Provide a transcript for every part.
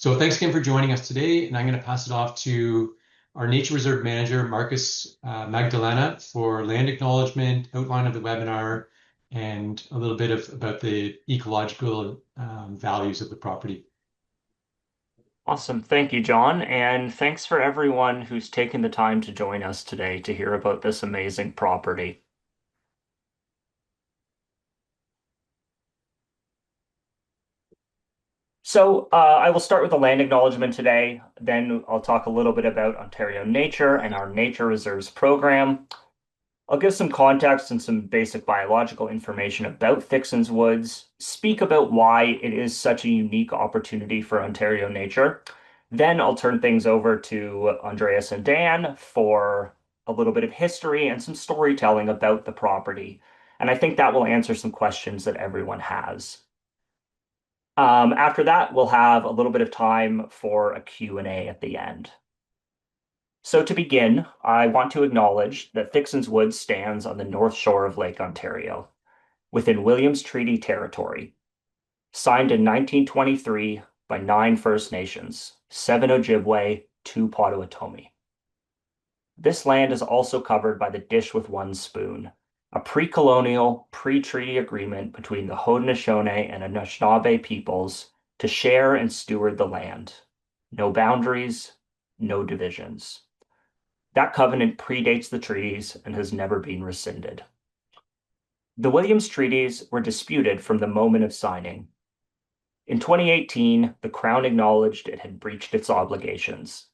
So thanks again for joining us today, and I'm going to pass it off to our Nature Reserve Manager, Marcus Magdalena, for land acknowledgement, outline of the webinar, and a little bit about the ecological values of the property. Awesome. Thank you, John. And thanks for everyone who's taken the time to join us today to hear about this amazing property. I will start with the land acknowledgement today. Then I'll talk a little bit about Ontario Nature and our Nature Reserves program. I'll give some context and some basic biological information about Thickson's Woods, speak about why it is such a unique opportunity for Ontario Nature. Then I'll turn things over to Andreas and Dan for a little bit of history and some storytelling about the property. And I think that will answer some questions that everyone has. After that, we'll have a little bit of time for a Q&A at the end. So to begin, I want to acknowledge that Thickson's Woods stands on the north shore of Lake Ontario, within Williams Treaty Territory, signed in 1923 by 9 First Nations, 7 Ojibwe, 2 Potawatomi. This land is also covered by the Dish with One Spoon, a pre-colonial, pre-treaty agreement between the Haudenosaunee and Anishinaabe peoples to share and steward the land. No boundaries, no divisions. That covenant predates the treaties and has never been rescinded. The Williams Treaties were disputed from the moment of signing. In 2018, the Crown acknowledged it had breached its obligations.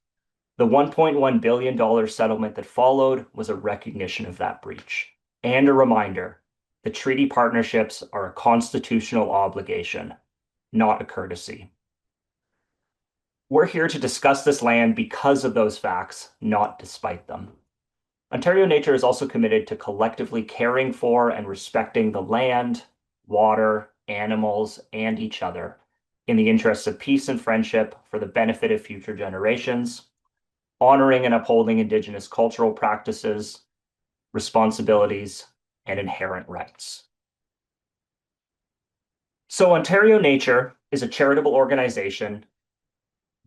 The $1.1 billion settlement that followed was a recognition of that breach, and a reminder that treaty partnerships are a constitutional obligation, not a courtesy. We're here to discuss this land because of those facts, not despite them. Ontario Nature is also committed to collectively caring for and respecting the land, water, animals, and each other in the interests of peace and friendship for the benefit of future generations, honoring and upholding Indigenous cultural practices, responsibilities, and inherent rights. So Ontario Nature is a charitable organization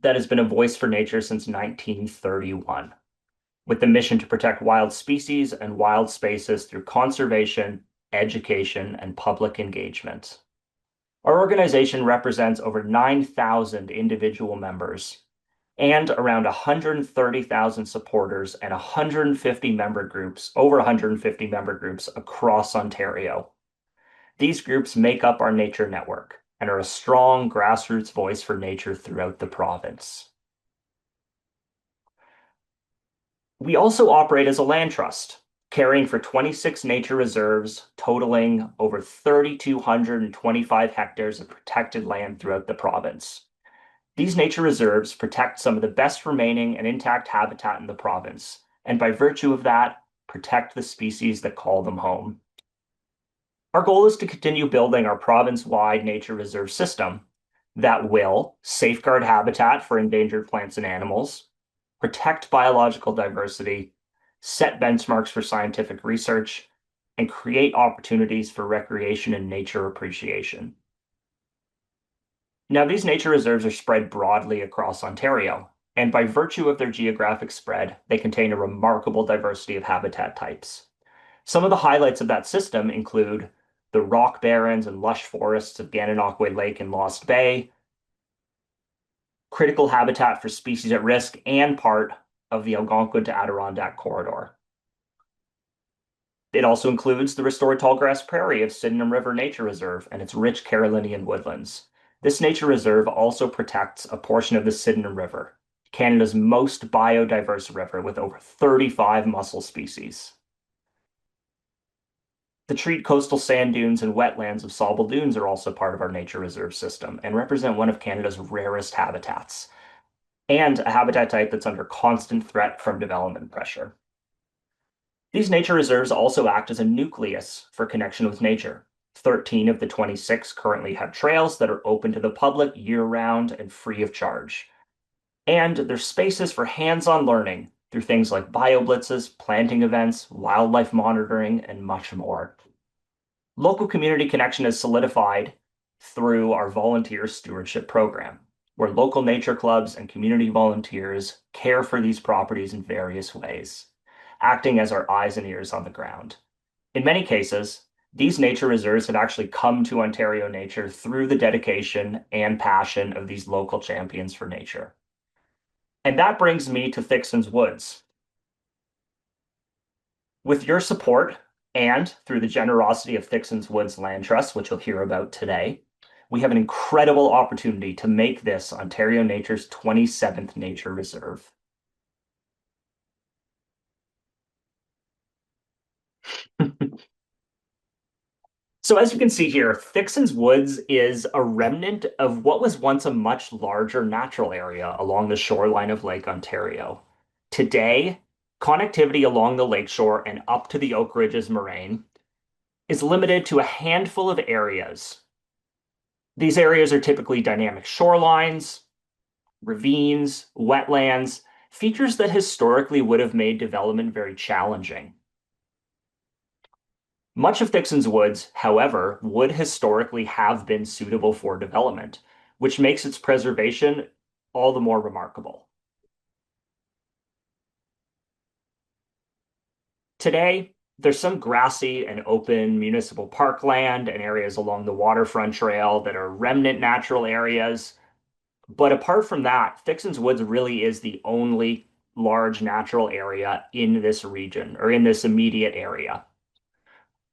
that has been a voice for nature since 1931, with the mission to protect wild species and wild spaces through conservation, education, and public engagement. Our organization represents over 9,000 individual members and around 130,000 supporters and 150 member groups, over 150 member groups across Ontario. These groups make up our nature network and are a strong grassroots voice for nature throughout the province. We also operate as a land trust, caring for 26 nature reserves, totaling over 3,225 hectares of protected land throughout the province. These nature reserves protect some of the best remaining and intact habitat in the province, and by virtue of that, protect the species that call them home. Our goal is to continue building our province-wide nature reserve system that will safeguard habitat for endangered plants and animals, protect biological diversity, set benchmarks for scientific research, and create opportunities for recreation and nature appreciation. Now, these nature reserves are spread broadly across Ontario, and by virtue of their geographic spread, they contain a remarkable diversity of habitat types. Some of the highlights of that system include the rock barrens and lush forests of Gananoque Lake and Lost Bay, critical habitat for species at risk, and part of the Algonquin to Adirondack corridor. It also includes the restored tallgrass prairie of Sydenham River Nature Reserve and its rich Carolinian woodlands. This nature reserve also protects a portion of the Sydenham River, Canada's most biodiverse river with over 35 mussel species. The treat coastal sand dunes and wetlands of Sauble Dunes are also part of our nature reserve system and represent one of Canada's rarest habitats, and a habitat type that's under constant threat from development pressure. These nature reserves also act as a nucleus for connection with nature. 13 of the 26 currently have trails that are open to the public year-round and free of charge. And there's spaces for hands-on learning through things like bioblitzes, planting events, wildlife monitoring, and much more. Local community connection is solidified through our volunteer stewardship program. where local nature clubs and community volunteers care for these properties in various ways, acting as our eyes and ears on the ground. In many cases, these nature reserves have actually come to Ontario nature through the dedication and passion of these local champions for nature. And that brings me to Thickson's Woods. With your support and through the generosity of Thickson's Woods Land Trust, which you'll hear about today, we have an incredible opportunity to make this Ontario Nature's 27th nature reserve. So as you can see here, Thickson's Woods is a remnant of what was once a much larger natural area along the shoreline of Lake Ontario. Today, connectivity along the lakeshore and up to the Oak Ridges moraine is limited to a handful of areas. These areas are typically dynamic shorelines, ravines, wetlands, features that historically would have made development very challenging. Much of Thickson's Woods, however, would historically have been suitable for development, which makes its preservation all the more remarkable. Today, there's some grassy and open municipal parkland and areas along the waterfront trail that are remnant natural areas. But apart from that, Thickson's Woods really is the only large natural area in this region or in this immediate area.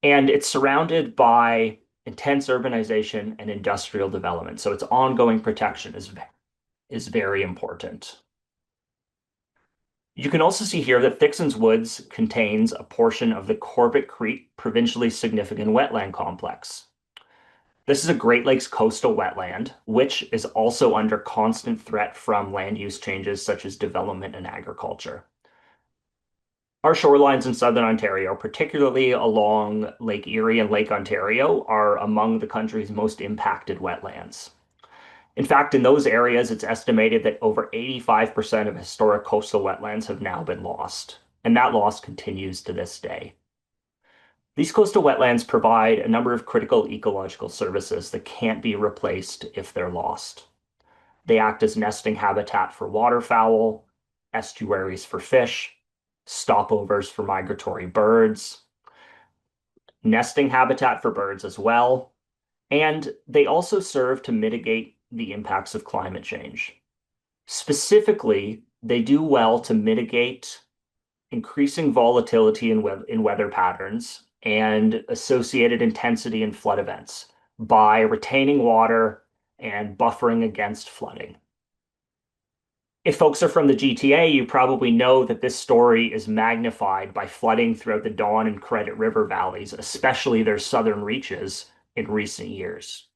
And it's surrounded by intense urbanization and industrial development. So its ongoing protection is very important. You can also see here that Thickson's Woods contains a portion of the Corbett Creek provincially significant wetland complex. This is a Great Lakes coastal wetland, which is also under constant threat from land use changes such as development and agriculture. Our shorelines in southern Ontario, particularly along Lake Erie and Lake Ontario, are among the country's most impacted wetlands. In fact, in those areas, it's estimated that over 85% of historic coastal wetlands have now been lost, and that loss continues to this day. These coastal wetlands provide a number of critical ecological services that can't be replaced if they're lost. They act as nesting habitat for waterfowl, estuaries for fish, stopovers for migratory birds, nesting habitat for birds as well, and they also serve to mitigate the impacts of climate change. Specifically, they do well to mitigate increasing volatility in weather patterns and associated intensity in flood events by retaining water and buffering against flooding. If folks are from the GTA, you probably know that this story is magnified by flooding throughout the Don and Credit River valleys, especially their southern reaches in recent years.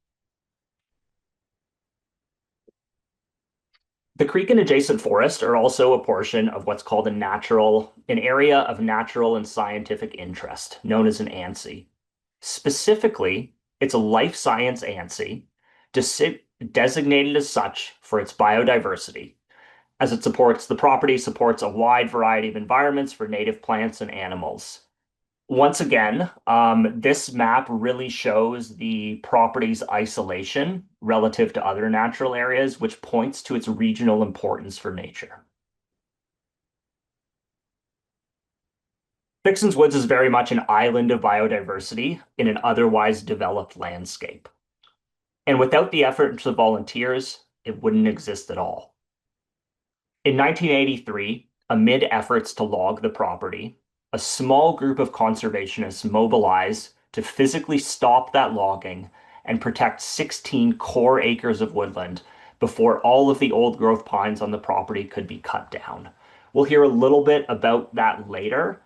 The creek and adjacent forest are also a portion of what's called an area of natural and scientific interest, known as an ANSI. Specifically, it's a life science ANSI, designated as such for its biodiversity, as the property supports a wide variety of environments for native plants and animals. Once again, this map really shows the property's isolation relative to other natural areas, which points to its regional importance for nature. Thickson's Woods is very much an island of biodiversity in an otherwise developed landscape. And without the efforts of volunteers, it wouldn't exist at all. In 1983, amid efforts to log the property, a small group of conservationists mobilized to physically stop that logging and protect 16 core acres of woodland before all of the old growth pines on the property could be cut down. We'll hear a little bit about that later,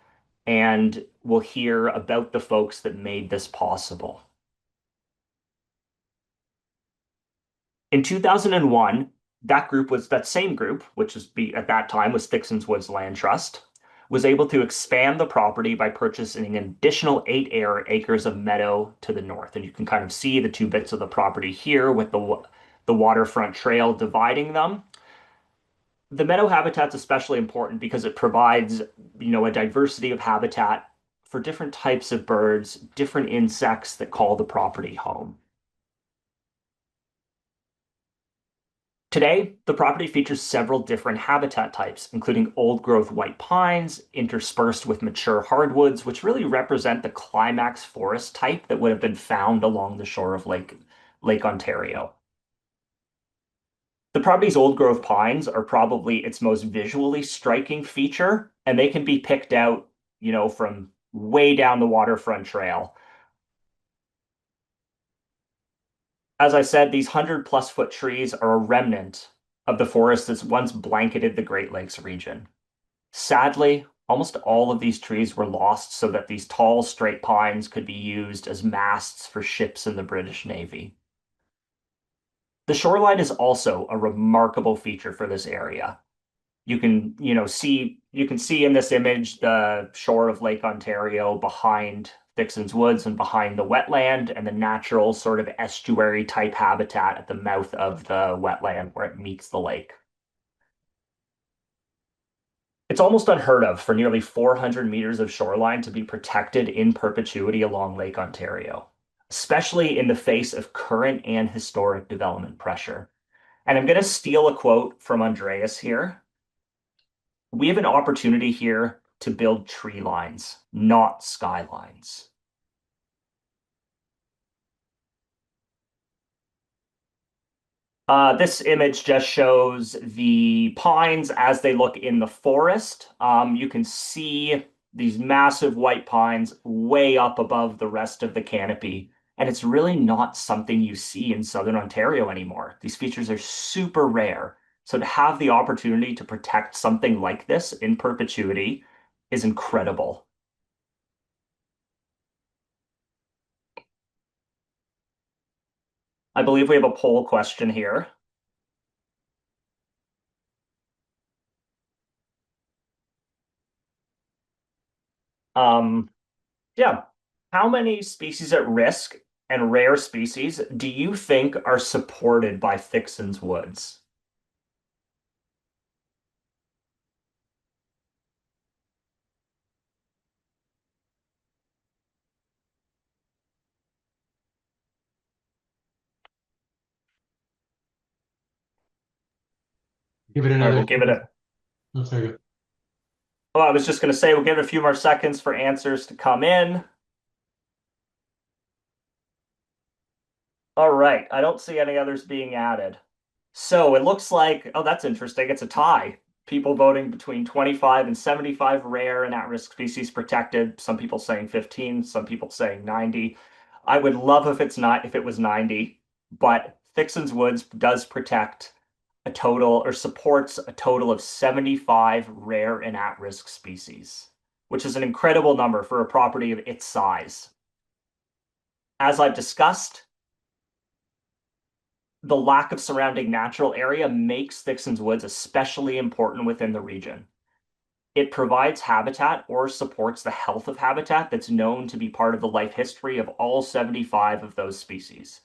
and we'll hear about the folks that made this possible. In 2001, that same group, which at that time was Thickson's Woods Land Trust, was able to expand the property by purchasing an additional 8 acres of meadow to the north. And you can kind of see the two bits of the property here with the waterfront trail dividing them. The meadow habitat's especially important because it provides, a diversity of habitat for different types of birds, different insects that call the property home. Today, the property features several different habitat types, including old-growth white pines interspersed with mature hardwoods, which really represent the climax forest type that would have been found along the shore of Lake Ontario. The property's old-growth pines are probably its most visually striking feature, and they can be picked out, from way down the waterfront trail. As I said, these 100-plus-foot trees are a remnant of the forest that's once blanketed the Great Lakes region. Sadly, almost all of these trees were lost so that these tall, straight pines could be used as masts for ships in the British Navy. The shoreline is also a remarkable feature for this area. You can see in this image the shore of Lake Ontario behind Thickson's Woods and behind the wetland and the natural sort of estuary type habitat at the mouth of the wetland where it meets the lake. It's almost unheard of for nearly 400 meters of shoreline to be protected in perpetuity along Lake Ontario, especially in the face of current and historic development pressure. And I'm going to steal a quote from Andreas here. We have an opportunity here to build tree lines, not skylines. This image just shows the pines as they look in the forest. You can see these massive white pines way up above the rest of the canopy. And it's really not something you see in Southern Ontario anymore. These features are super rare. So to have the opportunity to protect something like this in perpetuity is incredible. I believe we have a poll question here. Um, yeah. How many species at risk and rare species do you think are supported by Thickson's Woods? Give it All right, another. we'll give it a. Oh, sorry. Go. Well, I was just going to say we'll give it a few more seconds for answers to come in. All right, I don't see any others being added. So it looks like, oh, that's interesting. It's a tie. People voting between 25 and 75 rare and at-risk species protected. Some people saying 15, some people saying 90. I would love if it was 90, but Thickson's Woods does protect a total or supports a total of 75 rare and at-risk species, which is an incredible number for a property of its size. As I've discussed, the lack of surrounding natural area makes Thickson's Woods especially important within the region. It provides habitat or supports the health of habitat that's known to be part of the life history of all 75 of those species.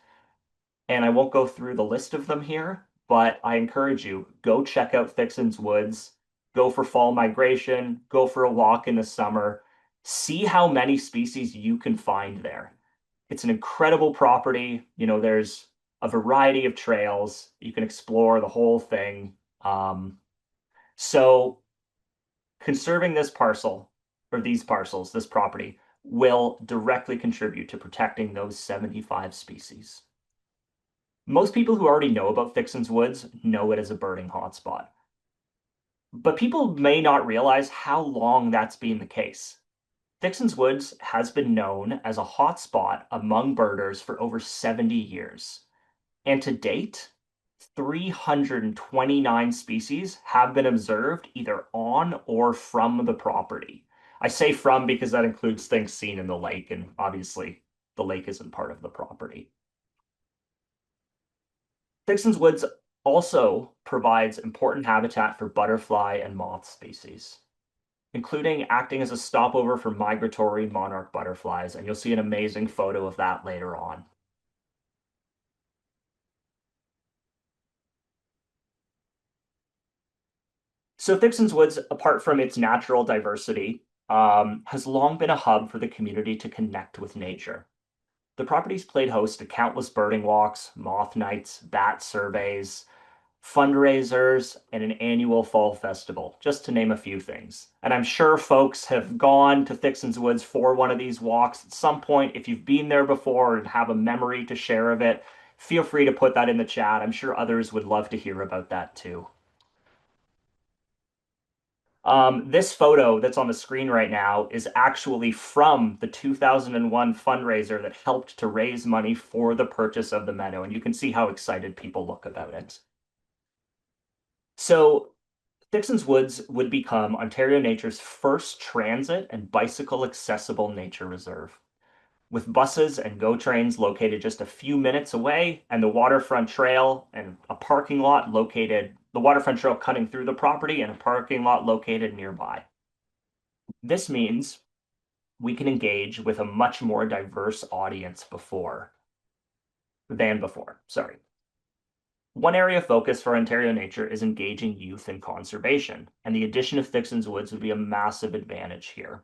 And I won't go through the list of them here, but I encourage you, go check out Thickson's Woods, go for fall migration, go for a walk in the summer, see how many species you can find there. It's an incredible property. There's a variety of trails. You can explore the whole thing. So conserving this parcel or these parcels, this property, will directly contribute to protecting those 75 species. Most people who already know about Thickson's Woods know it as a birding hotspot. But people may not realize how long that's been the case. Thickson's Woods has been known as a hotspot among birders for over 70 years. And to date, 329 species have been observed either on or from the property. I say from because that includes things seen in the lake, and obviously the lake isn't part of the property. Thickson's Woods also provides important habitat for butterfly and moth species, including acting as a stopover for migratory monarch butterflies, and you'll see an amazing photo of that later on. So Thickson's Woods, apart from its natural diversity, has long been a hub for the community to connect with nature. The property's played host to countless birding walks, moth nights, bat surveys, fundraisers, and an annual fall festival, just to name a few things. And I'm sure folks have gone to Thickson's Woods for one of these walks at some point. If you've been there before and have a memory to share of it, feel free to put that in the chat. I'm sure others would love to hear about that too. This photo that's on the screen right now is actually from the 2001 fundraiser that helped to raise money for the purchase of the meadow, and you can see how excited people look about it. So, Thickson's Woods would become Ontario Nature's first transit and bicycle accessible nature reserve, with buses and GO trains located just a few minutes away, and the waterfront trail and a parking lot located, the waterfront trail cutting through the property and a parking lot located nearby. This means we can engage with a much more diverse audience than before. Sorry. One area of focus for Ontario Nature is engaging youth in conservation, and the addition of Thickson's Woods would be a massive advantage here.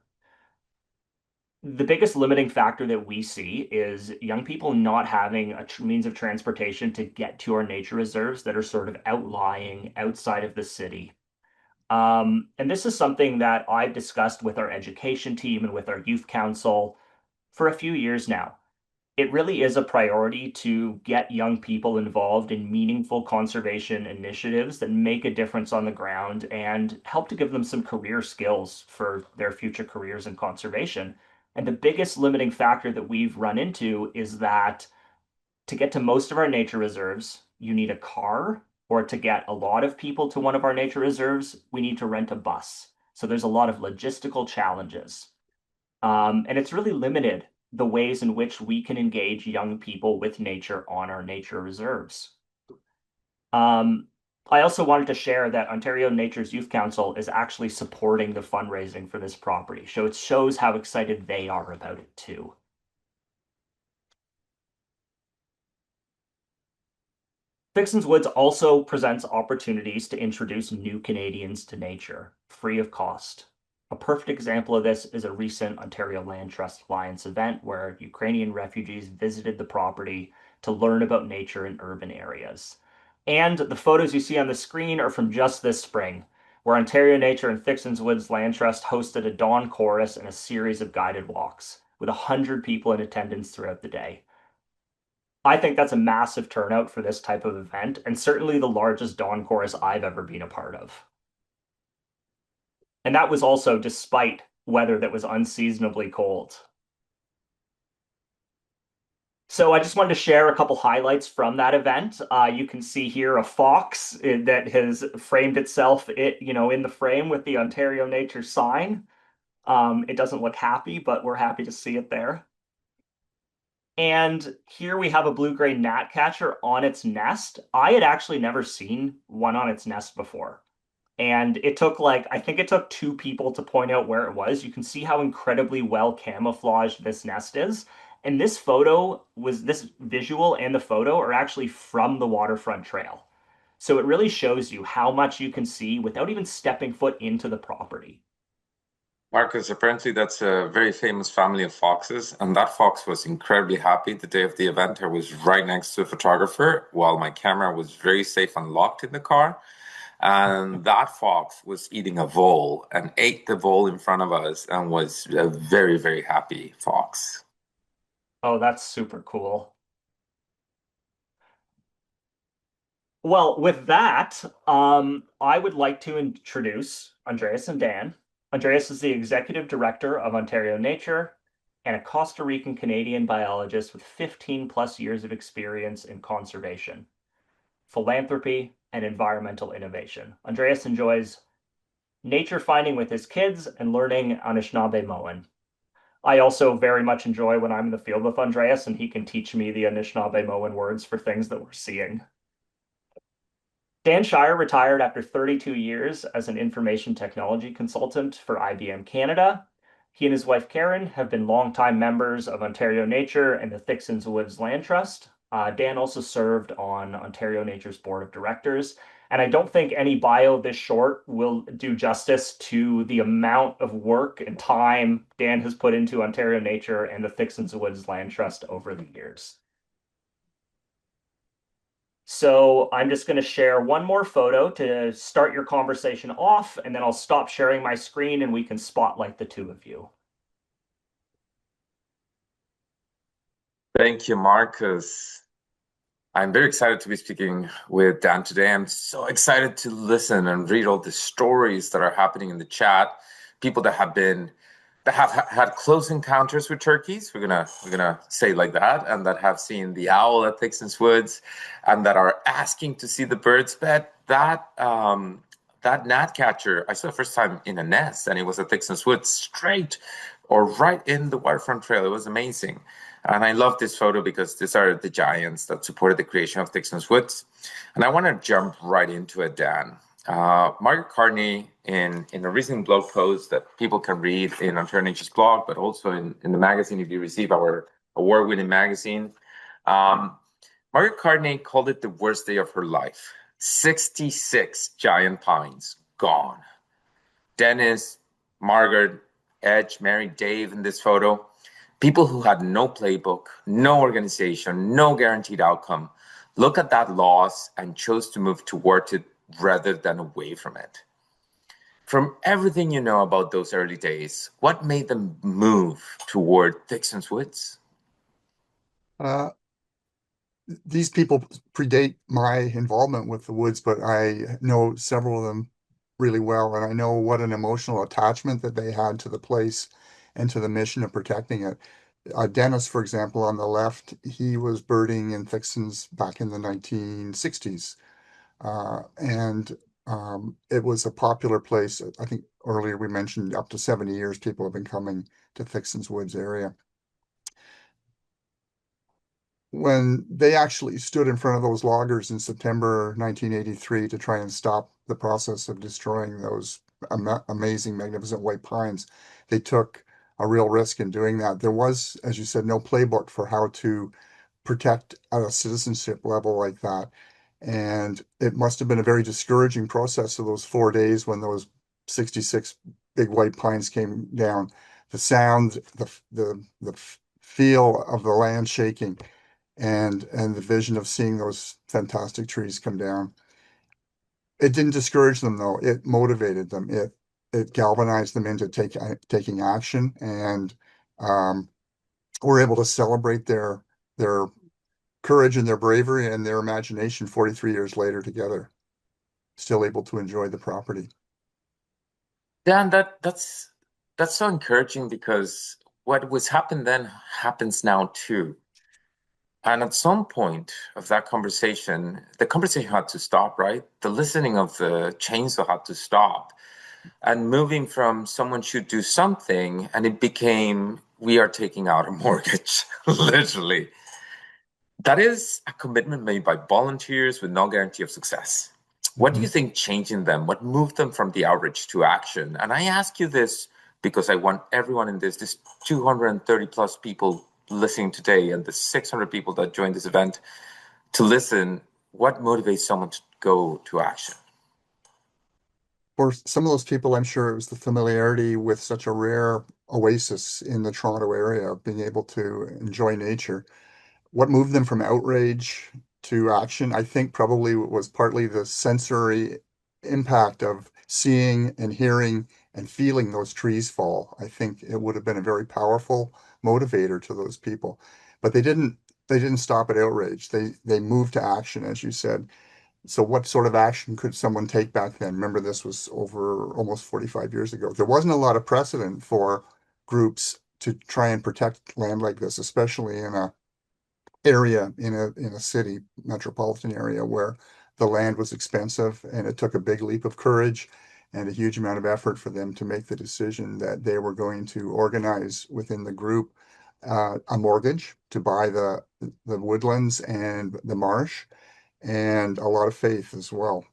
The biggest limiting factor that we see is young people not having a means of transportation to get to our nature reserves that are sort of outlying outside of the city. And this is something that I've discussed with our education team and with our youth council for a few years now. It really is a priority to get young people involved in meaningful conservation initiatives that make a difference on the ground and help to give them some career skills for their future careers in conservation. And the biggest limiting factor that we've run into is that to get to most of our nature reserves, you need a car, or to get a lot of people to one of our nature reserves, we need to rent a bus. So there's a lot of logistical challenges. And it's really limited the ways in which we can engage young people with nature on our nature reserves. I also wanted to share that Ontario Nature's Youth Council is actually supporting the fundraising for this property. So it shows how excited they are about it too. Thickson's Woods also presents opportunities to introduce new Canadians to nature, free of cost. A perfect example of this is a recent Ontario Land Trust Alliance event where Ukrainian refugees visited the property to learn about nature in urban areas. And the photos you see on the screen are from just this spring, where Ontario Nature and Thickson's Woods Land Trust hosted a dawn chorus and a series of guided walks, with 100 people in attendance throughout the day. I think that's a massive turnout for this type of event, and certainly the largest dawn chorus I've ever been a part of. And that was also despite weather that was unseasonably cold. So I just wanted to share a couple highlights from that event. You can see here a fox that has framed itself, in the frame with the Ontario Nature sign. It doesn't look happy, but we're happy to see it there. And here we have a blue-gray gnatcatcher on its nest. I had actually never seen one on its nest before. And it took I think it took two people to point out where it was. You can see how incredibly well camouflaged this nest is. And this visual and the photo are actually from the waterfront trail. So it really shows you how much you can see without even stepping foot into the property. Marcus, apparently that's a very famous family of foxes, and that fox was incredibly happy the day of the event. I was right next to a photographer while my camera was very safe and locked in the car. And that fox was eating a vole and ate the vole in front of us and was a very, very happy fox. Oh, that's super cool. Well, with that, I would like to introduce Andreas and Dan. Andreas is the executive director of Ontario Nature and a Costa Rican Canadian biologist with 15 plus years of experience in conservation, philanthropy, and environmental innovation. Andreas enjoys nature finding with his kids and learning Anishinaabemowin. I also very much enjoy when I'm in the field with Andreas and he can teach me the Anishinaabemowin words for things that we're seeing. Dan Shire retired after 32 years as an information technology consultant for IBM Canada. He and his wife Karen have been longtime members of Ontario Nature and the Thickson's Woods Land Trust. Dan also served on Ontario Nature's board of directors. And I don't think any bio this short will do justice to the amount of work and time Dan has put into Ontario Nature and the Thickson's Woods Land Trust over the years. So I'm just going to share one more photo to start your conversation off, and then I'll stop sharing my screen and we can spotlight the two of you. Thank you, Marcus. I'm very excited to be speaking with Dan today. I'm so excited to listen and read all the stories that are happening in the chat. People that have had close encounters with turkeys. We're gonna say it like that, and that have seen the owl at Thickson's Woods, and that are asking to see the birds. But that gnat catcher I saw the first time in a nest, and it was at Thickson's Woods, straight or right in the waterfront trail. It was amazing. And I love this photo because these are the giants that supported the creation of Thickson's Woods. And I want to jump right into it, Dan. Margaret Carney, in a recent blog post that people can read in Ontario Nature's blog, but also in the magazine if you receive our award-winning magazine, Margaret Carney called it the worst day of her life. 66 giant pines gone. Dennis, Margaret, Edge, Mary, Dave in this photo. People who had no playbook, no organization, no guaranteed outcome, look at that loss and chose to move towards it rather than away from it. From everything you know about those early days, what made them move toward Thickson's Woods? These people predate my involvement with the woods, but I know several of them really well, and I know what an emotional attachment that they had to the place and to the mission of protecting it. Dennis, for example, on the left, he was birding in Thickson's back in the 1960s. And it was a popular place. I think earlier we mentioned up to 70 years people have been coming to Thickson's Woods area. When they actually stood in front of those loggers in September 1983 to try and stop the process of destroying those amazing, magnificent white pines, they took a real risk in doing that. There was, as you said, no playbook for how to protect at a citizenship level like that. And it must have been a very discouraging process of those 4 days when those 66 big white pines came down. The sound, the feel of the land shaking, and the vision of seeing those fantastic trees come down. It didn't discourage them though. It motivated them. It galvanized them into taking action, and we're able to celebrate their courage and their bravery and their imagination 43 years later together, still able to enjoy the property. Dan, that's so encouraging because what was happened then happens now too. And at some point of that conversation, the conversation had to stop, right? The listening of the chainsaw had to stop. And moving from someone should do something, and it became, we are taking out a mortgage, literally. That is a commitment made by volunteers with no guarantee of success. What do you think changed in them? What moved them from the outrage to action? And I ask you this because I want everyone in this 230 plus people listening today and the 600 people that joined this event to listen. What motivates someone to go to action? For some of those people, I'm sure it was the familiarity with such a rare oasis in the Toronto area, being able to enjoy nature. What moved them from outrage to action, I think probably was partly the sensory impact of seeing and hearing and feeling those trees fall. I think it would have been a very powerful motivator to those people. But they didn't stop at outrage. They moved to action, as you said. So what sort of action could someone take back then? Remember, this was over almost 45 years ago. There wasn't a lot of precedent for groups to try and protect land like this, especially in a area in a city metropolitan area where the land was expensive, and it took a big leap of courage and a huge amount of effort for them to make the decision that they were going to organize within the group a mortgage to buy the woodlands and the marsh, and a lot of faith as well.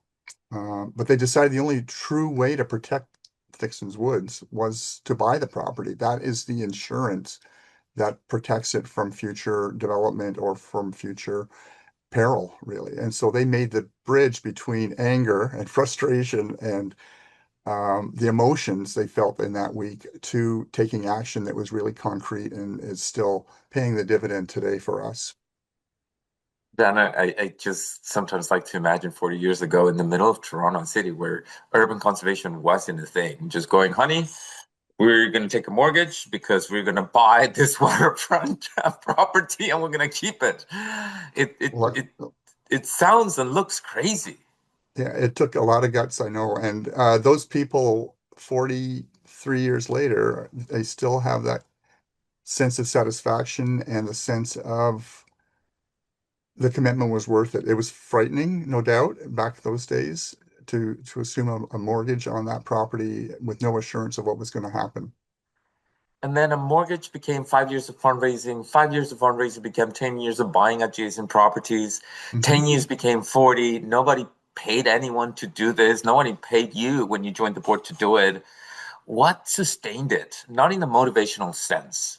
But they decided the only true way to protect Thickson's Woods was to buy the property. That is the insurance that protects it from future development or from future peril, really. And so they made the bridge between anger and frustration and the emotions they felt in that week to taking action that was really concrete and is still paying the dividend today for us. Dan, I just sometimes like to imagine 40 years ago in the middle of Toronto City where urban conservation wasn't a thing. Just going, honey, we're going to take a mortgage because we're going to buy this waterfront property and we're going to keep it. It it What? it it sounds and looks crazy. Yeah, it took a lot of guts, I know. And those people, 43 years later, they still have that sense of satisfaction and the sense of the commitment was worth it. It was frightening, no doubt, back those days to assume a mortgage on that property with no assurance of what was going to happen. And then a mortgage became 5 years of fundraising. 5 years of fundraising became 10 years of buying adjacent properties. Mhm. 10 years became 40. Nobody paid anyone to do this. Nobody paid you when you joined the board to do it. What sustained it? Not in a motivational sense,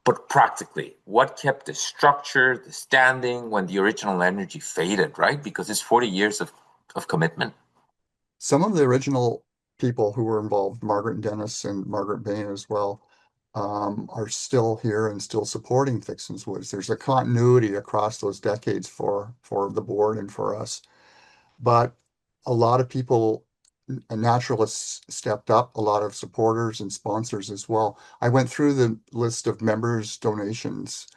but practically. What kept the structure, the standing when the original energy faded, right? Because it's 40 years of commitment. Some of the original people who were involved, Margaret and Dennis and Margaret Bain as well, are still here and still supporting Thickson's Woods. There's a continuity across those decades for the board and for us. But a lot of people, naturalists stepped up, a lot of supporters and sponsors as well. I went through the list of members' donations,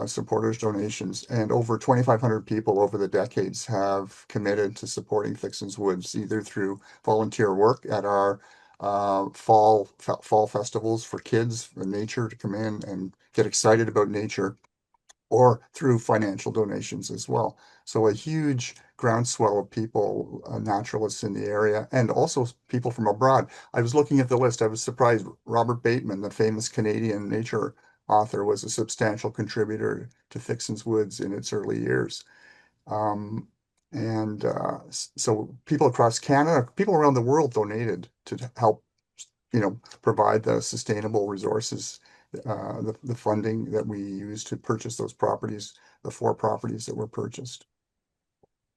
supporters' donations, and over 2,500 people over the decades have committed to supporting Thickson's Woods, either through volunteer work at our fall festivals for kids and nature to come in and get excited about nature, or through financial donations as well. So a huge groundswell of people, naturalists in the area, and also people from abroad. I was looking at the list. I was surprised. Robert Bateman, the famous Canadian nature author, was a substantial contributor to Thickson's Woods in its early years. Um, and so people across Canada, people around the world donated to help, provide the sustainable resources, the funding that we use to purchase those properties, the 4 properties that were purchased.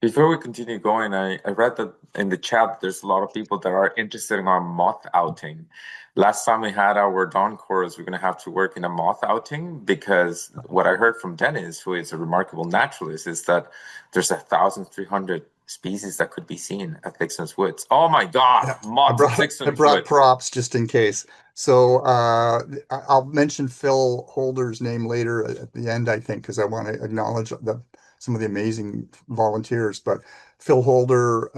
Before we continue going, I read that in the chat there's a lot of people that are interested in our moth outing. Last time we had our dawn chorus, we're going to have to work in a moth outing because what I heard from Dennis, who is a remarkable naturalist, is that there's 1,300 species that could be seen at Thickson's Woods. Oh my God, Yeah, moths at I Thickson's brought Woods. props just in case. So I'll mention Phil Holder's name later at the end, I think, because I want to acknowledge some of the amazing volunteers. But Phil Holder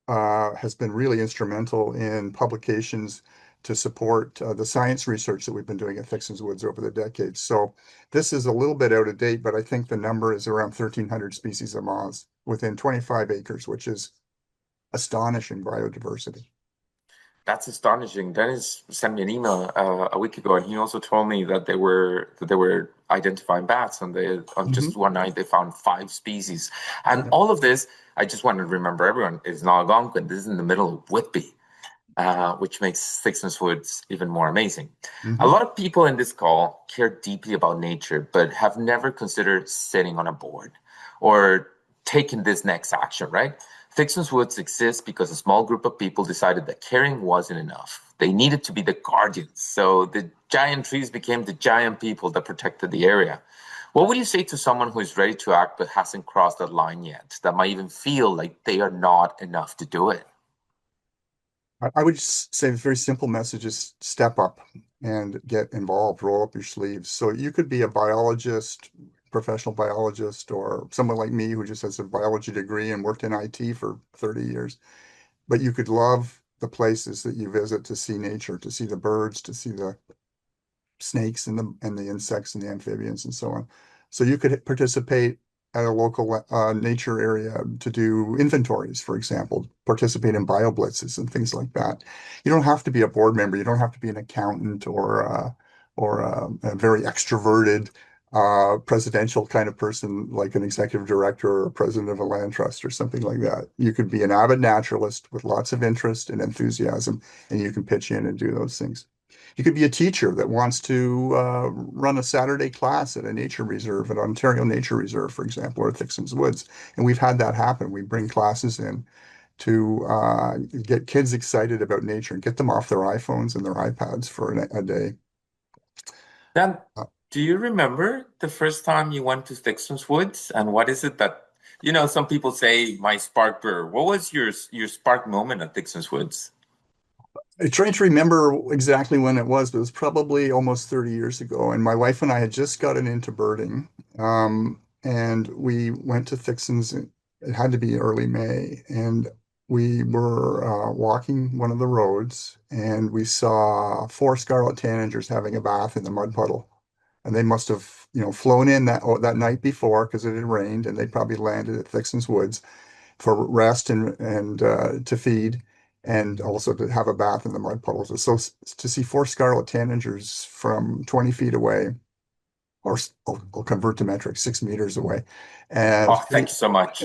has been really instrumental in publications to support the science research that we've been doing at Thickson's Woods over the decades. So this is a little bit out of date, but I think the number is around 1,300 species of moths within 25 acres, which is astonishing biodiversity. That's astonishing. Dennis sent me an email a week ago, and he also told me that they were identifying bats, and they on Mhm. just one night they found 5 species. And Yeah. all of this, I just want to remember everyone is in Algonquin. This is in the middle of Whitby, which makes Thickson's Woods even more amazing. A Mhm. lot of people in this call care deeply about nature, but have never considered sitting on a board or taking this next action, right? Thickson's Woods exists because a small group of people decided that caring wasn't enough. They needed to be the guardians. So the giant trees became the giant people that protected the area. What would you say to someone who is ready to act but hasn't crossed that line yet, that might even feel like they are not enough to do it? I would just say a very simple message is step up and get involved, roll up your sleeves. So you could be a biologist, professional biologist, or someone like me who just has a biology degree and worked in IT for 30 years. But you could love the places that you visit to see nature, to see the birds, to see the snakes and the insects and the amphibians and so on. So you could participate at a local nature area to do inventories, for example, participate in bioblitzes and things like that. You don't have to be a board member. You don't have to be an accountant or a very extroverted presidential kind of person, like an executive director or a president of a land trust or something like that. You could be an avid naturalist with lots of interest and enthusiasm, and you can pitch in and do those things. You could be a teacher that wants to run a Saturday class at a nature reserve, at Ontario Nature Reserve, for example, or Thickson's Woods. And we've had that happen. We bring classes in to get kids excited about nature and get them off their iPhones and their iPads for a day. Then, Uh, do you remember the first time you went to Thickson's Woods? And what is it that, some people say my spark burr. What was your spark moment at Thickson's Woods? I trying to remember exactly when it was, but it was probably almost 30 years ago. And my wife and I had just gotten into birding. And we went to Thickson's. It had to be early May. And we were walking one of the roads and we saw four scarlet tanagers having a bath in the mud puddle. And they must have, flown in that night before because it had rained and they probably landed at Thickson's Woods for rest and to feed and also to have a bath in the mud puddles. So to see four scarlet tanagers from 20 feet away, or I'll convert to metric, 6 meters away. Oh, And thank you so much.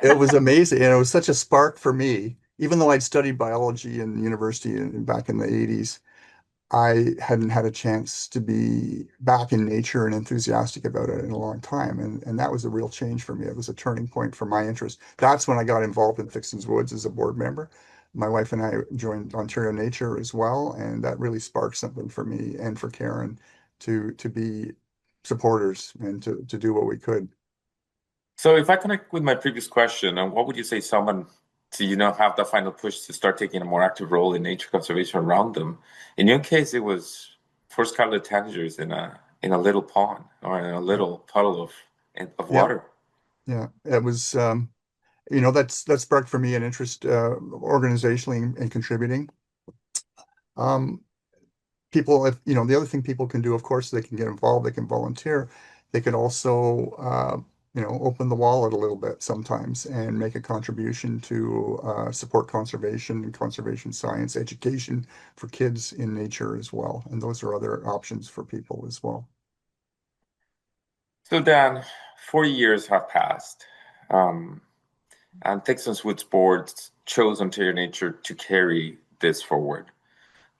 it was amazing. And it was such a spark for me, even though I'd studied biology in university back in the 80s. I hadn't had a chance to be back in nature and enthusiastic about it in a long time. And that was a real change for me. It was a turning point for my interest. That's when I got involved in Thickson's Woods as a board member. My wife and I joined Ontario Nature as well, and that really sparked something for me and for Karen to be supporters and to do what we could. So if I connect with my previous question, and what would you say someone to, have the final push to start taking a more active role in nature conservation around them? In your case, it was four scarlet tanagers in a little pond or in a little puddle of Yeah, water. yeah. It was that sparked for me an interest organizationally in contributing. Um, People, if the other thing people can do, of course, they can get involved, they can volunteer. They can also open the wallet a little bit sometimes and make a contribution to support conservation and conservation science education for kids in nature as well. And those are other options for people as well. So Dan, 40 years have passed, and Thickson's Woods Board chose Ontario Nature to carry this forward.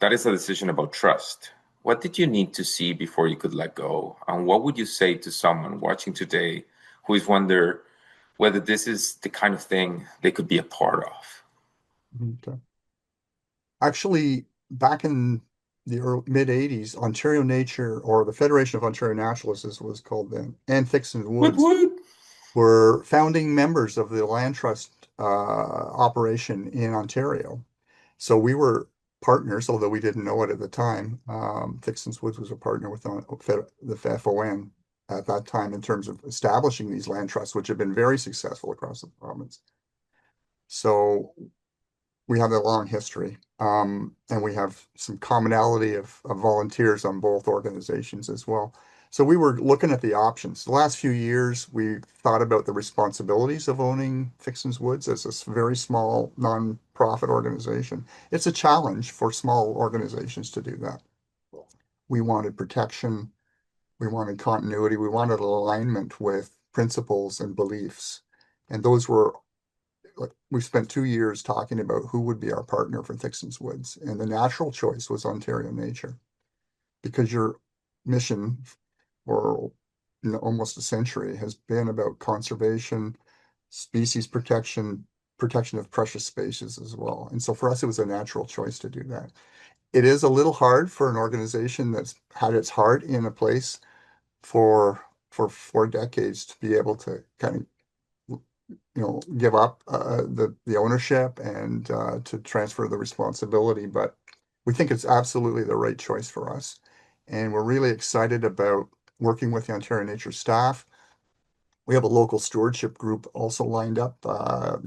That is a decision about trust. What did you need to see before you could let go? And what would you say to someone watching today who is wonder whether this is the kind of thing they could be a part of? Okay. Actually, back in the mid 80s, Ontario Nature, or the Federation of Ontario Naturalists, as it was called then, and Thickson Woot Woods woot! were founding members of the Land Trust operation in Ontario. So we were partners, although we didn't know it at the time. Thickson's Woods was a partner with the FON at that time in terms of establishing these land trusts, which have been very successful across the province. So we have a long history, and we have some commonality of volunteers on both organizations as well. So we were looking at the options. The last few years, we thought about the responsibilities of owning Thickson's Woods as a very small nonprofit organization. It's a challenge for small organizations to do that. We wanted protection, we wanted continuity, we wanted alignment with principles and beliefs. And those were we spent 2 years talking about who would be our partner for Thickson's Woods. And the natural choice was Ontario Nature because your mission for almost a century has been about conservation, species protection, protection of precious species as well. And so for us, it was a natural choice to do that. It is a little hard for an organization that's had its heart in a place for 4 decades to be able to kind of give up the ownership and to transfer the responsibility. But we think it's absolutely the right choice for us. And we're really excited about working with the Ontario Nature staff. We have a local stewardship group also lined up,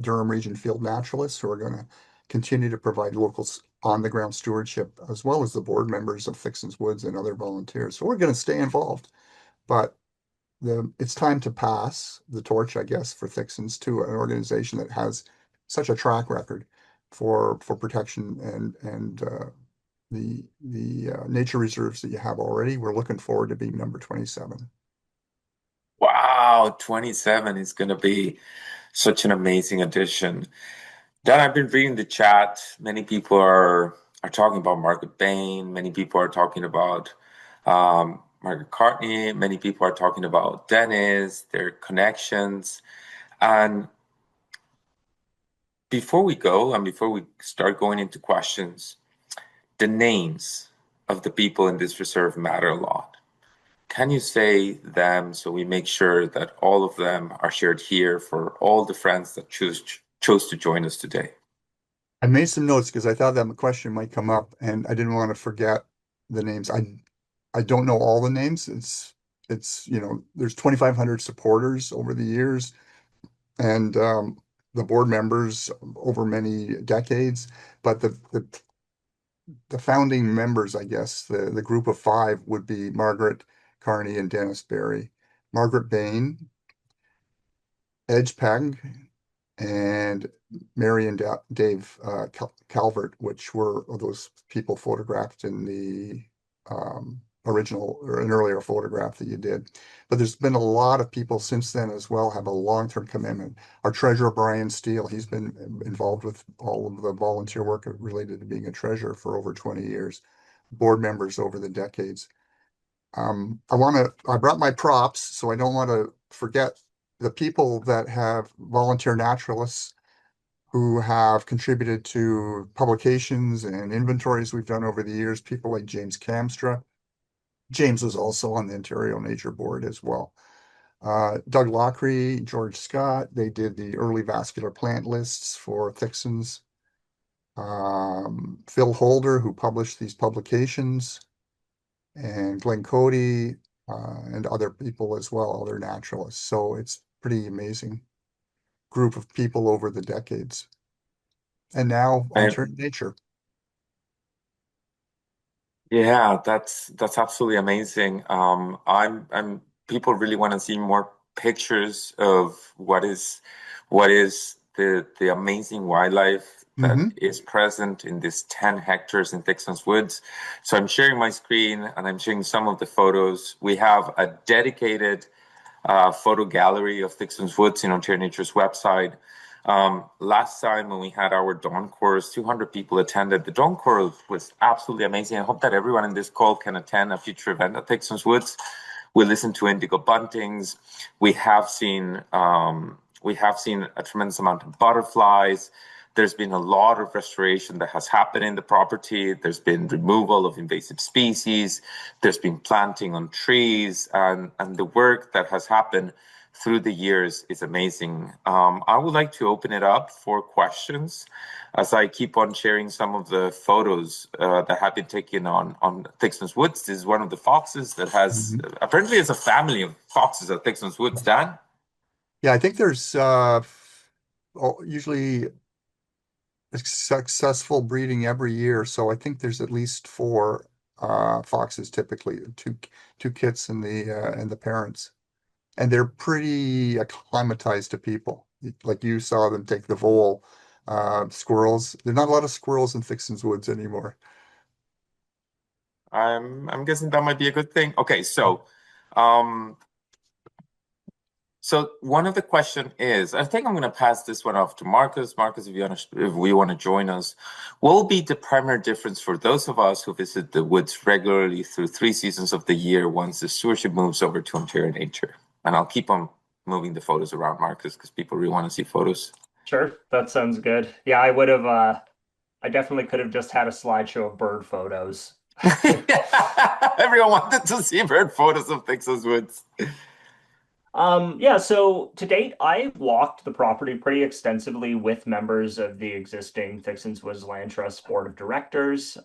Durham Region Field Naturalists, who are going to continue to provide local on-the-ground stewardship, as well as the board members of Thickson's Woods and other volunteers. So we're going to stay involved. But it's time to pass the torch, I guess, for Thickson's to an organization that has such a track record for protection and the nature reserves that you have already. We're looking forward to being number 27. Wow, 27 is going to be such an amazing addition. Dan, I've been reading the chat. Many people are talking about Margaret Bain. Many people are talking about Margaret Cartney. Many people are talking about Dennis, their connections. And before we go and before we start going into questions, the names of the people in this reserve matter a lot. can you say them so we make sure that all of them are shared here for all the friends that chose to join us today? I made some notes because I thought that question might come up, and I didn't want to forget the names. I don't know all the names. It's there's 2,500 supporters over the years, and the board members over many decades. But the founding members, I guess, the group of five would be Margaret Carney and Dennis Berry, Margaret Bain, Edge Peg, and Mary and Dave Calvert, which were those people photographed in the original or an earlier photograph that you did. But there's been a lot of people since then as well have a long-term commitment. Our treasurer, Brian Steele, he's been involved with all of the volunteer work related to being a treasurer for over 20 years, board members over the decades. I brought my props, so I don't want to forget the people that have volunteer naturalists who have contributed to publications and inventories we've done over the years, people like James Kamstra. James was also on the Ontario Nature Board as well. Doug Lockery, George Scott, they did the early vascular plant lists for Thickson's. Phil Holder, who published these publications, and Glenn Cody, and other people as well, other naturalists. So it's pretty amazing group of people over the decades. And now I, alternate nature. yeah, that's absolutely amazing. I'm people really want to see more pictures of what is the amazing wildlife that Hmm. is present in this 10 hectares in Thickson's Woods. So I'm sharing my screen and I'm sharing some of the photos. We have a dedicated photo gallery of Thickson's Woods in Ontario Nature's website. Last time when we had our dawn course, 200 people attended. The dawn course was absolutely amazing. I hope that everyone in this call can attend a future event at Thickson's Woods. We listened to indigo buntings. We have seen a tremendous amount of butterflies. There's been a lot of restoration that has happened in the property. There's been removal of invasive species. There's been planting on trees, and the work that has happened through the years is amazing. I would like to open it up for questions as I keep on sharing some of the photos that have been taken on Thickson's Woods. This is one of the foxes that has Hmm. apparently it's a family of foxes at Thickson's Woods. Dan? Yeah, I think there's usually a successful breeding every year. So I think there's at least four foxes typically, two kits and the parents. And they're pretty acclimatized to people. Like you saw them take the vole. Squirrels. There's not a lot of squirrels in Thickson's Woods anymore. I'm guessing that might be a good thing. Okay, um, so one of the question is, I think I'm going to pass this one off to Marcus. Marcus, if we want to join us, what will be the primary difference for those of us who visit the woods regularly through 3 seasons of the year once the stewardship moves over to Ontario Nature? And I'll keep on moving the photos around, Marcus, because people really want to see photos. Sure, that sounds good. Yeah, I definitely could have just had a slideshow of bird photos. Everyone wanted to see bird photos of Texas woods. Yeah, so to date, I've walked the property pretty extensively with members of the existing Thickson's Woods Land Trust Board of Directors.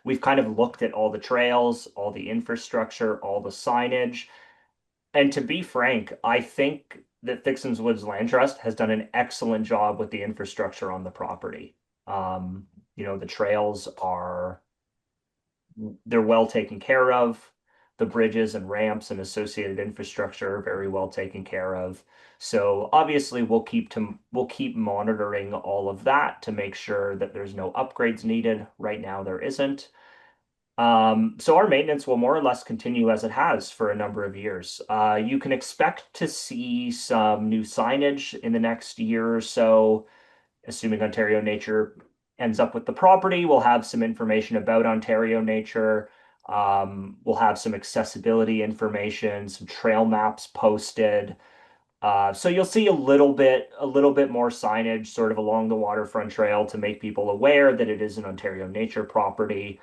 We've kind of looked at all the trails, all the infrastructure, all the signage. And to be frank, I think that Thickson's Woods Land Trust has done an excellent job with the infrastructure on the property. The trails they're well taken care of. The bridges and ramps and associated infrastructure are very well taken care of. So obviously we'll keep monitoring all of that to make sure that there's no upgrades needed. Right now there isn't. So our maintenance will more or less continue as it has for a number of years. You can expect to see some new signage in the next year or so, assuming Ontario Nature ends up with the property. We'll have some information about Ontario Nature. We'll have some accessibility information, some trail maps posted. So you'll see a little bit more signage sort of along the waterfront trail to make people aware that it is an Ontario Nature property.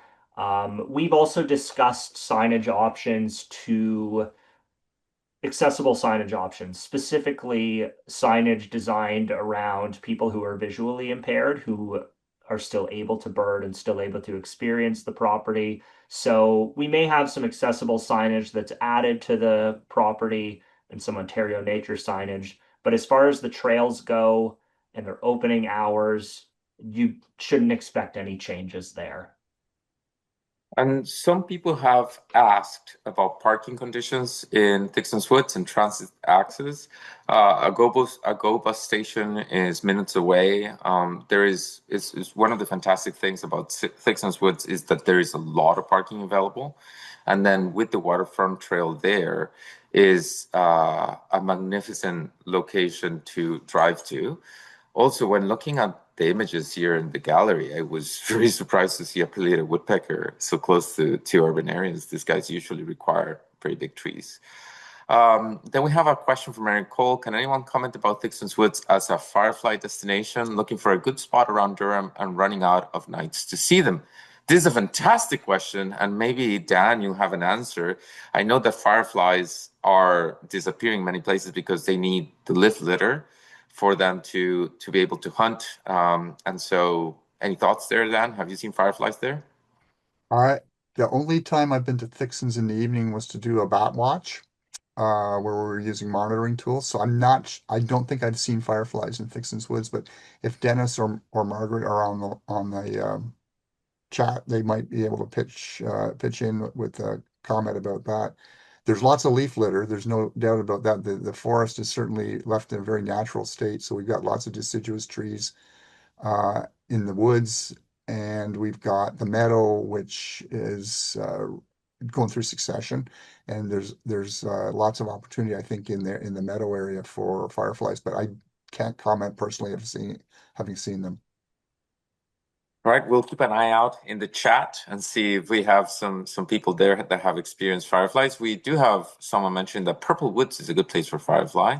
We've also discussed signage options to accessible signage options, specifically signage designed around people who are visually impaired, who are still able to bird and still able to experience the property. So we may have some accessible signage that's added to the property and some Ontario nature signage. But as far as the trails go and their opening hours, you shouldn't expect any changes there. And some people have asked about parking conditions in Thickson's Woods and transit access. A Go bus station is minutes away. There is one of the fantastic things about Thickson's Woods is that there is a lot of parking available. And then with the waterfront trail there is a magnificent location to drive to. Also, when looking at the images here in the gallery, I was very surprised to see a pileated woodpecker so close to urban areas. These guys usually require very big trees. Then we have a question from Eric Cole. Can anyone comment about Thickson's Woods as a firefly destination, looking for a good spot around Durham and running out of nights to see them? This is a fantastic question, and maybe Dan, you have an answer. I know that fireflies are disappearing many places because they need the leaf litter for them to be able to hunt. And so, any thoughts there, Dan? Have you seen fireflies there? I the only time I've been to Thickson's in the evening was to do a bat watch, where we were using monitoring tools. So I don't think I've seen fireflies in Thickson's Woods, but if Dennis or Margaret are on the chat, they might be able to pitch in with a comment about that. There's lots of leaf litter. There's no doubt about that. The forest is certainly left in a very natural state. So we've got lots of deciduous trees in the woods, and we've got the meadow, which is going through succession. And there's lots of opportunity, I think, in there in the meadow area for fireflies, but I can't comment personally of having seen them. All right, we'll keep an eye out in the chat and see if we have some people there that have experienced fireflies. We do have someone mentioned that Purple Woods is a good place for firefly.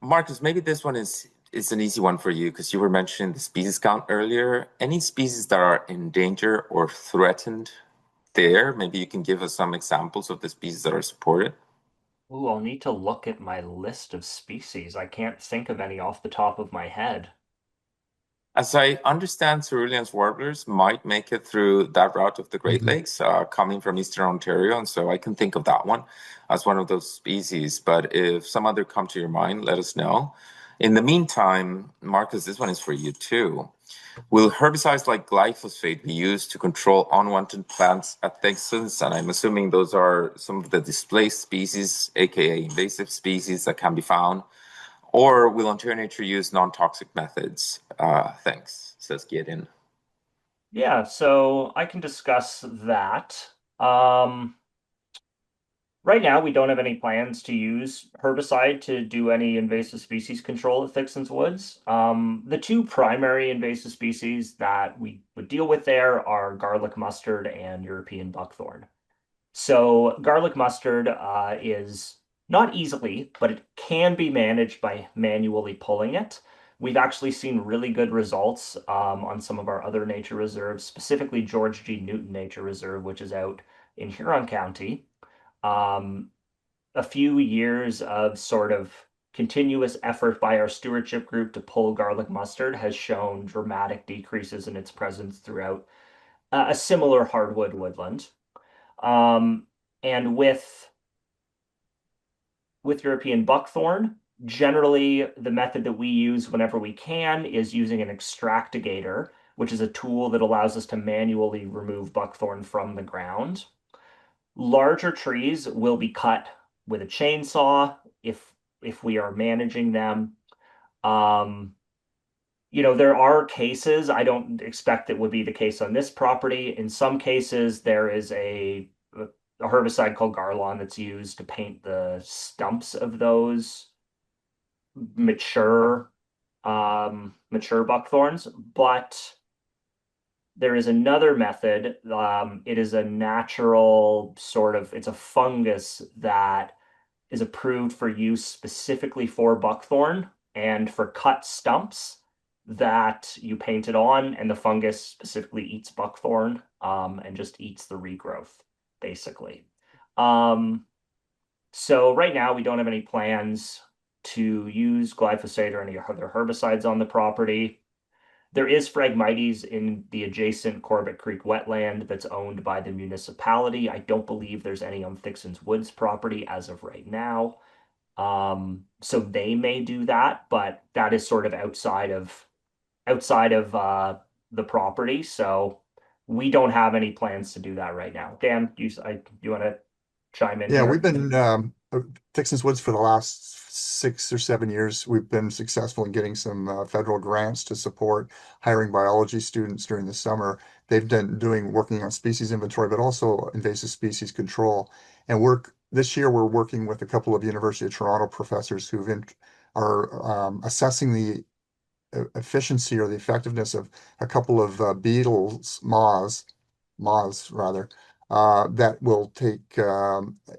Marcus, maybe this one is an easy one for you because you were mentioning the species count earlier. Any species that are in danger or threatened there? Maybe you can give us some examples of the species that are supported. Ooh, I'll need to look at my list of species. I can't think of any off the top of my head. As I understand, Cerulean's warblers might make it through that route of the Great Lakes, coming from Eastern Ontario, and so I can think of that one as one of those species. But if some other come to your mind, let us know. In the meantime, Marcus, this one is for you too. Will herbicides like glyphosate be used to control unwanted plants at Thickson's? And I'm assuming those are some of the displaced species, aka invasive species that can be found. Or will Ontario Nature use non-toxic methods? Thanks, says Gideon. Yeah, so I can discuss that. Right now, we don't have any plans to use herbicide to do any invasive species control at Thickson's Woods. The two primary invasive species that we would deal with there are garlic mustard and European buckthorn. So garlic mustard is not easily, but it can be managed by manually pulling it. We've actually seen really good results on some of our other nature reserves, specifically George G. Newton Nature Reserve, which is out in Huron County. Um, a few years of sort of continuous effort by our stewardship group to pull garlic mustard has shown dramatic decreases in its presence throughout a similar hardwood woodland. Um, and with European buckthorn, generally the method that we use whenever we can is using an extractigator, which is a tool that allows us to manually remove buckthorn from the ground. Larger trees will be cut with a chainsaw if we are managing them. Um, there are cases, I don't expect it would be the case on this property. In some cases, there is a herbicide called Garlon that's used to paint the stumps of those mature mature buckthorns, but there is another method. It is a natural it's a fungus that is approved for use specifically for buckthorn and for cut stumps. that you paint it on, and the fungus specifically eats buckthorn and just eats the regrowth, basically. So right now we don't have any plans to use glyphosate or any other herbicides on the property. There is Phragmites in the adjacent Corbett Creek wetland that's owned by the municipality. I don't believe there's any on Thickson's Woods property as of right now. So they may do that, but that is sort of outside of the property. So we don't have any plans to do that right now. Dan, you want to chime in Yeah, we've here? been Thickson's Woods for the last 6 or 7 years. We've been successful in getting some federal grants to support hiring biology students during the summer. They've done doing working on species inventory, but also invasive species control. And work this year, we're working with a couple of University of Toronto professors are assessing the efficiency or the effectiveness of a couple of beetles, moths rather, that will take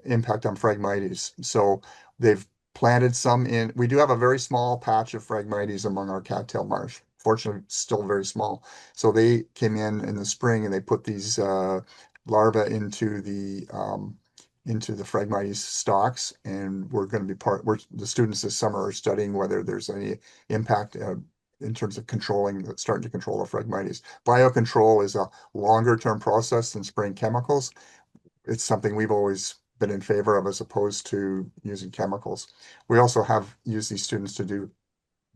impact on Phragmites. So they've planted some in. We do have a very small patch of Phragmites among our cattail marsh. Fortunately, still very small. So they came in the spring and they put these larvae into the Phragmites stalks, and we're going to be the students this summer are studying whether there's any impact in terms of starting to control the Phragmites. Biocontrol is a longer term process than spraying chemicals. It's something we've always been in favor of as opposed to using chemicals. We also have used these students to do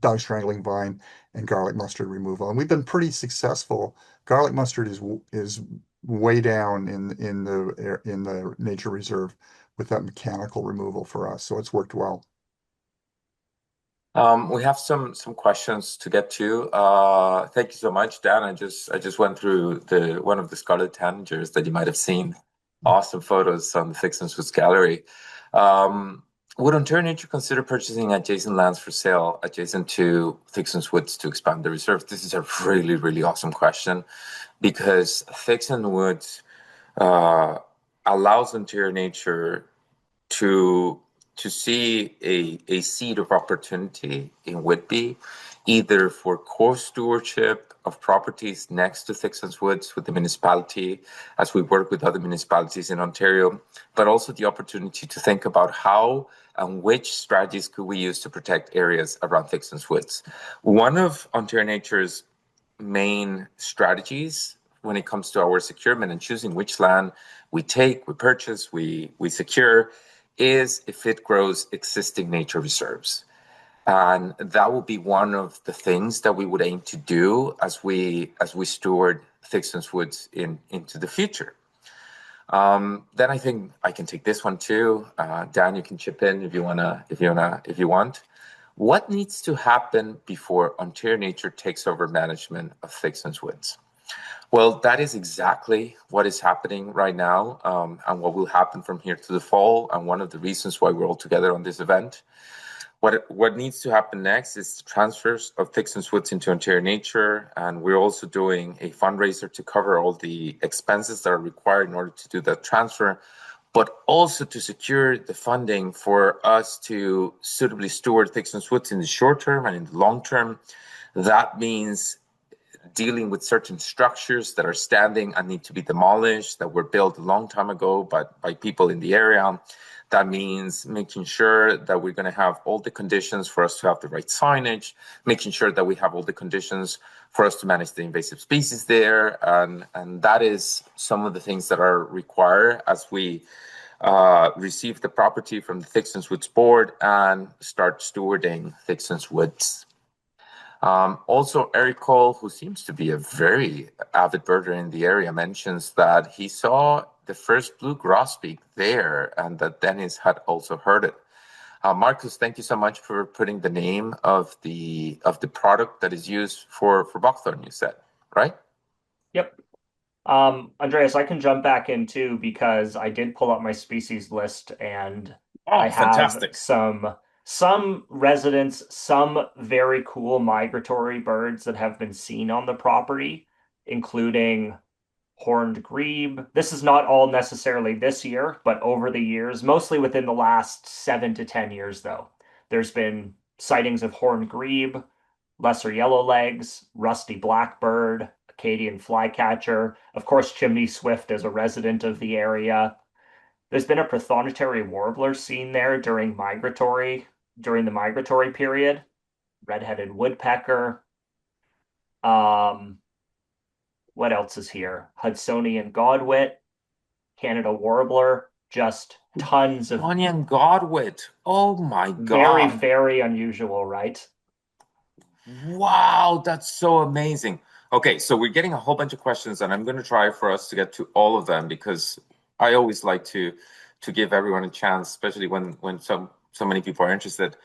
dog strangling vine and garlic mustard removal, and we've been pretty successful. Garlic mustard is way down in the nature reserve with that mechanical removal for us, so it's worked well. We have some questions to get to. Thank you so much, Dan. I just went through one of the scarlet tanagers that you might have seen. Awesome photos on the Thickson's Woods gallery. Would Ontario Nature consider purchasing adjacent lands for sale adjacent to Thickson's Woods to expand the reserve? This is a really, really awesome question because Thickson Woods allows Ontario Nature to see a seed of opportunity in Whitby, either for co-stewardship of properties next to Thickson's Woods with the municipality, as we work with other municipalities in Ontario, but also the opportunity to think about how and which strategies could we use to protect areas around Thickson's Woods. One of Ontario Nature's main strategies when it comes to our securement and choosing which land we take, we purchase, we secure, is if it grows existing nature reserves. And that will be one of the things that we would aim to do as we steward Thickson's Woods into the future. Then I think I can take this one too. Dan, you can chip in if you want. What needs to happen before Ontario Nature takes over management of Thickson's Woods? Well, that is exactly what is happening right now, and what will happen from here to the fall, and one of the reasons why we're all together on this event. What needs to happen next is the transfers of Thickson's Woods into Ontario Nature, and we're also doing a fundraiser to cover all the expenses that are required in order to do that transfer, but also to secure the funding for us to suitably steward Thickson's Woods in the short term and in the long term. That means dealing with certain structures that are standing and need to be demolished, that were built a long time ago by people in the area. That means making sure that we're going to have all the conditions for us to have the right signage, making sure that we have all the conditions for us to manage the invasive species there. And that is some of the things that are required as we receive the property from the Thickson's Woods Board and start stewarding Thickson's Woods. Also, Eric Cole, who seems to be a very avid birder in the area, mentions that he saw the first blue grosbeak there and that Dennis had also heard it. Marcus, thank you so much for putting the name of the product that is used for buckthorn, you said, right? Yep. Andreas, I can jump back in too because I did pull up my species list and I have fantastic. some residents, some very cool migratory birds that have been seen on the property, including horned grebe. This is not all necessarily this year, but over the years, mostly within the last 7 to 10 years, though, there's been sightings of horned grebe, lesser yellowlegs, rusty blackbird, Acadian flycatcher, of course, chimney swift as a resident of the area. There's been a prothonotary warbler seen there during the migratory period, red-headed woodpecker. Um, what else is here? Hudsonian godwit, Canada warbler, just tons of Onion Godwit. Oh my very, God. very unusual, right? Wow, that's so amazing. Okay, so we're getting a whole bunch of questions, and I'm going to try for us to get to all of them because I always like to give everyone a chance, especially when so many people are interested.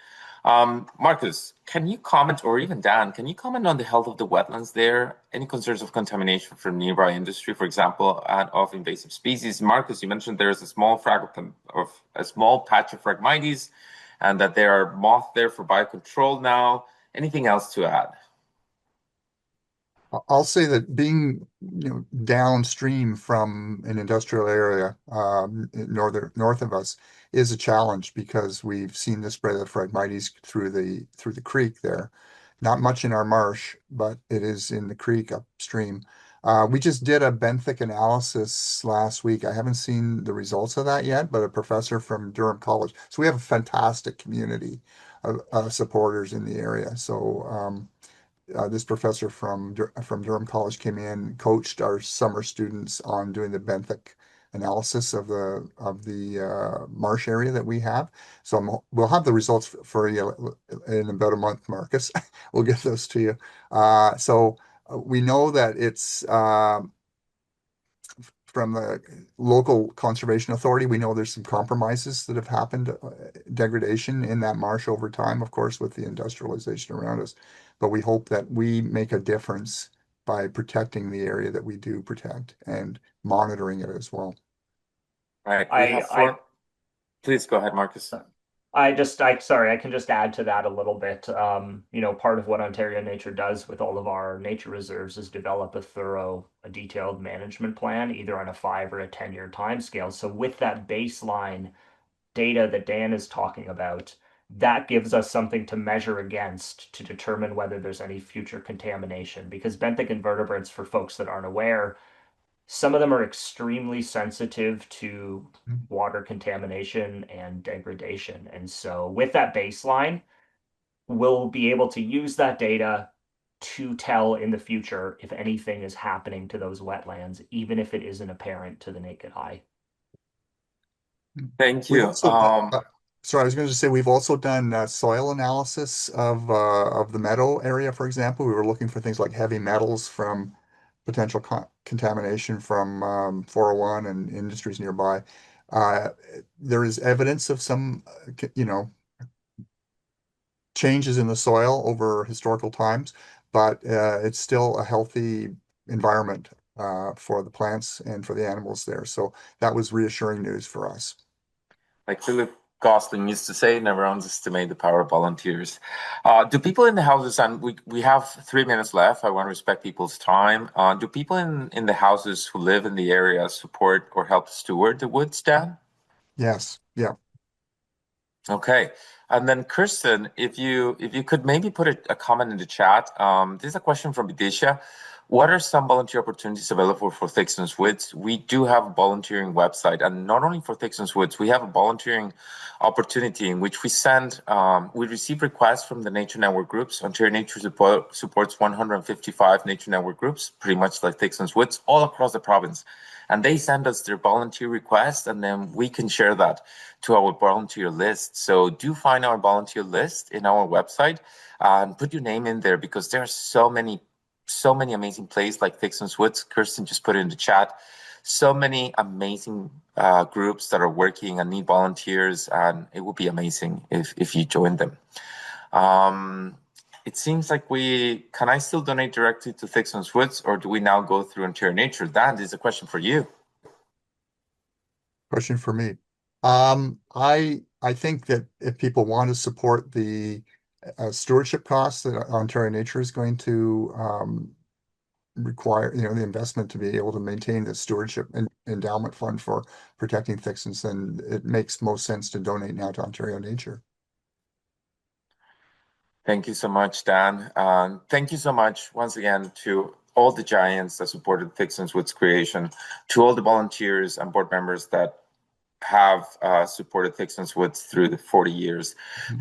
Marcus, can you comment, or even Dan, can you comment on the health of the wetlands there? Any concerns of contamination from nearby industry, for example, and of invasive species? Marcus, you mentioned there's a small fragment of a small patch of Phragmites, and that there are moths there for biocontrol now. Anything else to add? I'll say that being, downstream from an industrial area, north of us is a challenge because we've seen the spread of Phragmites through the creek there. Not much in our marsh, but it is in the creek upstream. We just did a benthic analysis last week. I haven't seen the results of that yet, but a professor from Durham College. So we have a fantastic community of supporters in the area. So this professor from Durham College came in, coached our summer students on doing the benthic analysis of the marsh area that we have. So we'll have the results for you in about a month, Marcus. We'll get those to you. So we know that it's from the local conservation authority. We know there's some compromises that have happened, degradation in that marsh over time, of course, with the industrialization around us. But we hope that we make a difference by protecting the area that we do protect and monitoring it as well. All right, we I have I four. Please go ahead, Marcus. sorry, I can just add to that a little bit. Part of what Ontario Nature does with all of our nature reserves is develop a detailed management plan, either on a 5 or a 10-year timescale. So with that baseline data that Dan is talking about, that gives us something to measure against to determine whether there's any future contamination. Because benthic invertebrates, for folks that aren't aware, some of them are extremely sensitive to water contamination and degradation. And so, with that baseline, we'll be able to use that data to tell in the future if anything is happening to those wetlands, even if it isn't apparent to the naked eye. Thank We've you. also, sorry, I was going to say we've also done soil analysis of the meadow area, for example. We were looking for things like heavy metals from potential contamination from 401 and industries nearby. Uh, there is evidence of some, changes in the soil over historical times, but it's still a healthy environment for the plants and for the animals there. So that was reassuring news for us. Like Philip Gosling used to say, never underestimate the power of volunteers. Do people in the houses, and we have 3 minutes left, I want to respect people's time. Do people in the houses who live in the area support or help steward the woods, Dan? Yes, yeah. Okay. And then Kirsten, if you could maybe put a comment in the chat. This is a question from Vidisha. What are some volunteer opportunities available for Thickson's Woods? We do have a volunteering website, and not only for Thickson's Woods, we have a volunteering opportunity in which we receive requests from the Nature Network groups. Ontario Nature supports 155 Nature Network groups, pretty much like Thickson's Woods, all across the province. And they send us their volunteer requests, and then we can share that to our volunteer list. So do find our volunteer list in our website and put your name in there because there are so many amazing places like Thickson's Woods. Kirsten just put it in the chat. So many amazing groups that are working and need volunteers, and it would be amazing if you join them. It seems like can I still donate directly to Thickson's Woods, or do we now go through Ontario Nature? That is a question for you. Question for me. I think that if people want to support the stewardship costs that Ontario Nature is going to require, the investment to be able to maintain the stewardship and endowment fund for protecting Thicksons, then it makes most sense to donate now to Ontario Nature. Thank you so much, Dan. Thank you so much once again to all the giants that supported Thickson's Woods creation, to all the volunteers and board members that have supported Thickson's Woods through the 40 years.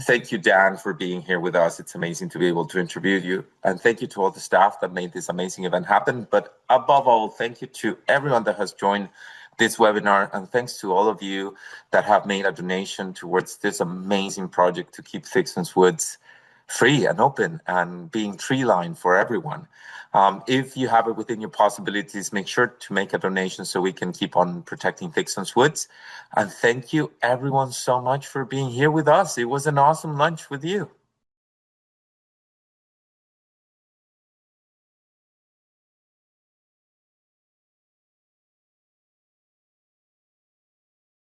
Thank you, Dan, for being here with us. It's amazing to be able to interview you. And thank you to all the staff that made this amazing event happen. But above all, thank you to everyone that has joined this webinar. And thanks to all of you that have made a donation towards this amazing project to keep Thickson's Woods free and open and being tree line for everyone. If you have it within your possibilities, make sure to make a donation so we can keep on protecting Thickson's Woods. And thank you everyone so much for being here with us. It was an awesome lunch with you.